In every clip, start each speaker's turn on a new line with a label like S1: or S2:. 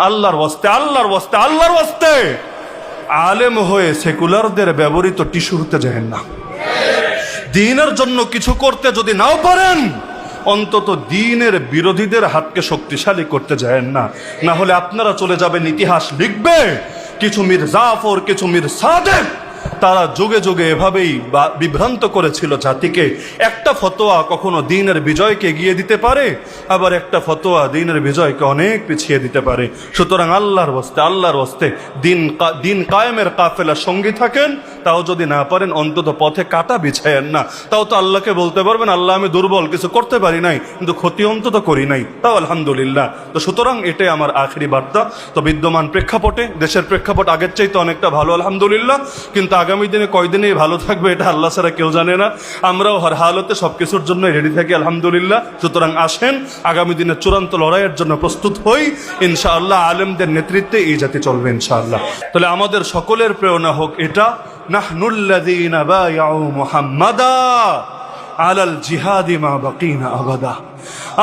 S1: আল্লাহর ওয়াস্তে আলেম হয়ে সেকুলারদের ব্যবহৃত টিস্যু হতে যায় না। দ্বীনের জন্য কিছু করতে যদি নাও পারেন, অন্তত দ্বীনের বিরোধীদের হাতকে শক্তিশালী করতে যায় না। না হলে আপনারা চলে যাবেন, ইতিহাস লিখবে কিছু মীর জাফর, কিছু মীর সাদেক, তারা যুগে যুগে এভাবেই বিভ্রান্ত করেছিল জাতিকে। একটা ফতোয়া কখনো দ্বীনের বিজয়কে এগিয়ে দিতে পারে, আবার একটা ফতোয়া দ্বীনের বিজয়কে অনেক পিছিয়ে দিতে পারে। সুতরাং আল্লাহর ওয়াস্তে দ্বীন কায়েমের কাফেলার সঙ্গী থাকেন। তাও যদি না পারেন, অন্তত পথে কাটা বিছায়েন না। তাও তো আল্লাহকে বলতে পারবেন, আল্লাহ আমি দুর্বল, কিছু করতে পারি নাই, কিন্তু ক্ষতি অন্তত করি নাই, তাও আলহামদুলিল্লাহ। তো সুতরাং এটাই আমার আখেরি বার্তা। তো বিদ্যমান প্রেক্ষাপটে, দেশের প্রেক্ষাপট আগের চাইতে অনেকটা ভালো আলহামদুলিল্লাহ, কিন্তু আগামী দিনে কয়দিনেই ভালো থাকবে এটা আল্লাহ ছাড়া কেউ জানে না। আমরাও হর হালতে সবকিছুর জন্য রেডি থাকি আলহামদুলিল্লাহ। সুতরাং আসেন, আগামী দিনে চূড়ান্ত লড়াইয়ের জন্য প্রস্তুত হই। ইনশাআল্লাহ আলেমদের নেতৃত্বে এই জাতি চলবে ইনশাআল্লাহ। তাহলে আমাদের সকলের প্রেরণা হোক এটা, নাহনুল্লাযীনা বায়াউ মুহাম্মাদা আলাল জিহাদি মা বাকিনা আবাদা।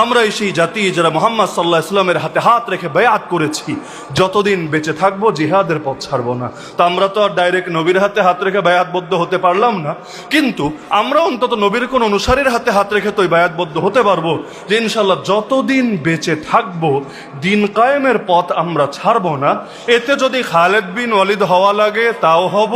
S1: আমরা সেই জাতি যারা মুহাম্মদ সাল্লাল্লাহু আলাইহি ওয়াসাল্লামের হাতে হাত রেখে বায়াত করেছি, যতদিন বেঁচে থাকবো জিহাদের পথ ছাড়বো না। তো আমরা তো আর ডাইরেক্ট নবীর হাতে হাত রেখে বায়াতবদ্ধ হতে পারলাম না, কিন্তু আমরা অন্তত নবীর কোন অনুসারীর হাতে হাত রেখে তো বায়াতবদ্ধ হতে পারবো যে ইনশাআল্লাহ যতদিন বেঁচে থাকবো দ্বীন কায়েমের পথ আমরা ছাড়বো না। এতে যদি খালেদ বিন ওয়ালিদ হওয়া লাগে তাও হব,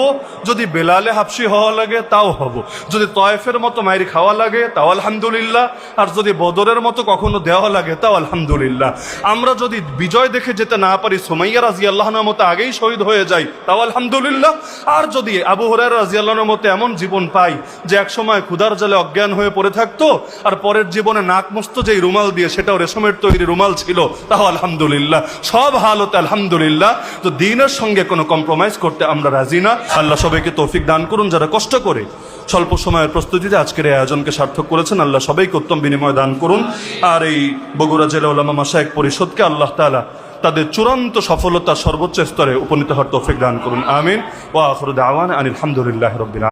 S1: যদি বেলালে হাবশি হওয়া লাগে তাও হব, যদি তয়েফের মতো মাইর খাওয়া লাগে তাও আলহামদুলিল্লাহ, আর যদি বদরের মতো কখনো দেওয়া লাগে তাও আলহামদুলিল্লাহ। আমরা যদি বিজয় দেখে যেতে না পারি, সুমাইয়া রাদিয়াল্লাহু আনহার মতো আগেই শহীদ হয়ে যাই, তাও আলহামদুলিল্লাহ। আর যদি আবু হুরায়রা রাদিয়াল্লাহু আনহুর মতো এমন জীবন পাই যে একসময় ক্ষুধার জালে অজ্ঞান হয়ে পড়ে থাকতো, আর পরের জীবনে নাক মুছত যেই রুমাল দিয়ে সেটাও রেশমের তৈরি রুমাল ছিল, তাও আলহামদুলিল্লাহ। সব হালতে আলহামদুলিল্লাহ। তো দ্বীনের সঙ্গে কোনো কম্প্রোমাইজ করতে আমরা রাজি না। আল্লাহ সবাইকে তৌফিক দান করুন, যারা কষ্ট করে স্বল্প সময়ের প্রস্তুতিতে আজকের এই আয়োজনকে সার্থক করেছেন, আল্লাহ সবাইকে উত্তম বিনিময় দান করুন। আর এই বগুড়া জেলা উলামা মাশায়েখ পরিষদকে আল্লাহ তাআলা তাদের চূড়ান্ত সফলতা সর্বোচ্চ স্তরে উপনীত হওয়ার তৌফিক দান করুন। আমিন। ওয়া আখিরু দাওয়ানা আনিল হামদুলিল্লাহি রাব্বিল আলামিন।